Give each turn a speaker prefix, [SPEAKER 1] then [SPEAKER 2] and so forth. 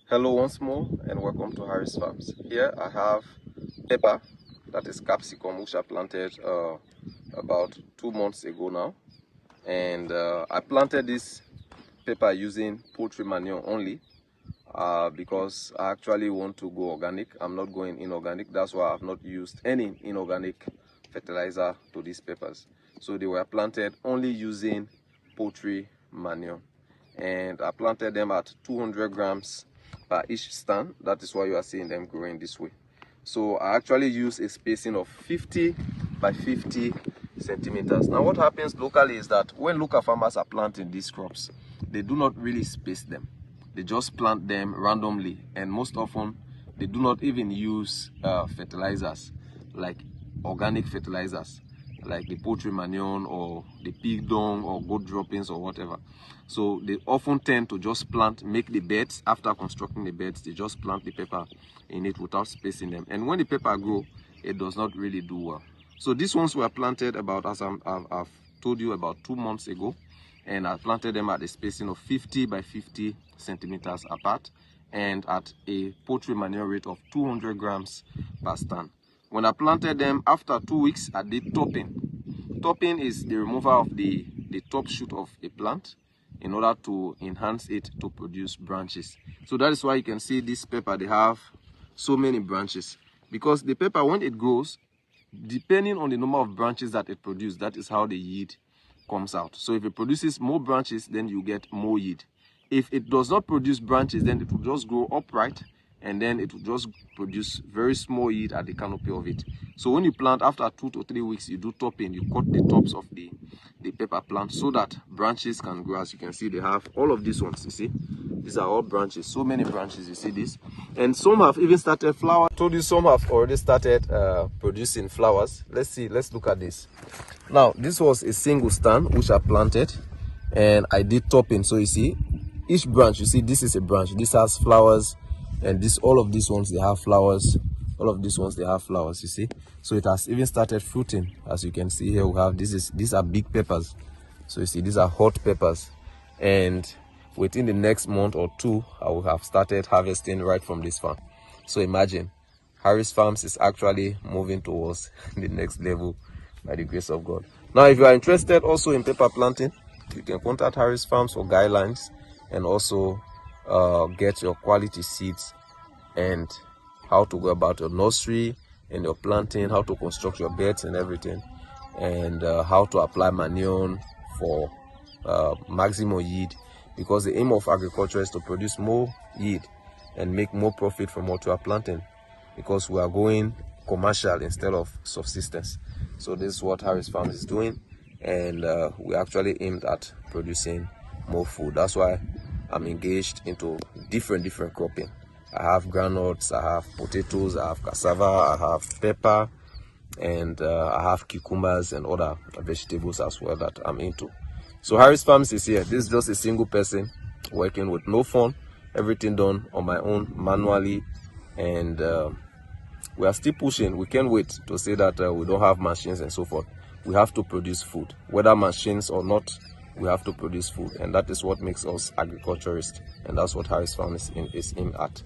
[SPEAKER 1] Hello once more and welcome to Harris Farms. Here I have pepper, that is capsicum, which I planted about 2 months ago now. And I planted this pepper using poultry manure only because I actually want to go organic. I'm not going inorganic. That's why I have not used any inorganic fertilizer to these peppers. So they were planted only using poultry manure. And I planted them at 200 grams per each stand. That is why you are seeing them growing this way. So I actually use a spacing of 50 by 50 centimeters. Now what happens locally is that when local farmers are planting these crops, they do not really space them. They just plant them randomly, and most often they do not even use fertilizers like organic fertilizers like the poultry manure or the pig dung or goat droppings or whatever. So they often tend to just make the beds. After constructing the beds, they just plant the pepper in it without spacing them, and when the pepper grow, it does not really do well. So these ones were planted about, as I've told you, about 2 months ago, and I planted them at a spacing of 50 by 50 centimeters apart and at a poultry manure rate of 200 grams per stand. When I planted them, after 2 weeks, I did topping. Topping is the removal of the top shoot of a plant in order to enhance it to produce branches. So that is why you can see this pepper, they have so many branches, because the pepper, when it grows, depending on the number of branches that it produces, that is how the yield comes out. So if it produces more branches, then you get more yield. If it does not produce branches, then it will just grow upright, and then it will just produce very small yield at the canopy of it. So when you plant, after 2 to 3 weeks, you do topping. You cut the tops of the pepper plant so that branches can grow. As you can see, they have all of these ones. You see, these are all branches, so many branches. You see this, and some have even started flowers. I told you some have already started producing flowers. Let's look at this. Now this was a single stand which I planted, and I did topping. So you see, each branch, you see, this is a branch, this has flowers, and all of these ones, they have flowers. All of these ones, they have flowers, you see. So it has even started fruiting. As you can see here, we have these are big peppers. So you see, these are hot peppers, and within the next month or two, I will have started harvesting right from this farm. So imagine, Harris Farms is actually moving towards the next level by the grace of God. Now if you are interested also in pepper planting, you can contact Harris Farms for guidelines, and also get your quality seeds and how to go about your nursery and your planting, how to construct your beds and everything, and how to apply manure for maximum yield, because the aim of agriculture is to produce more yield and make more profit from what you are planting, because we are going commercial instead of subsistence. So this is what Harris Farms is doing, and we actually aimed at producing more food. That's why I'm engaged into different cropping. I have groundnuts, I have potatoes, I have cassava, I have pepper, and I have cucumbers and other vegetables as well that I'm into. So Harris Farms is here. This is just a single person working with no phone, everything done on my own manually, and we are still pushing. We can't wait to say that we don't have machines and so forth. We have to produce food, whether machines or not. We have to produce food, and that is what makes us agriculturists, and that's what Harris Farm is aimed at.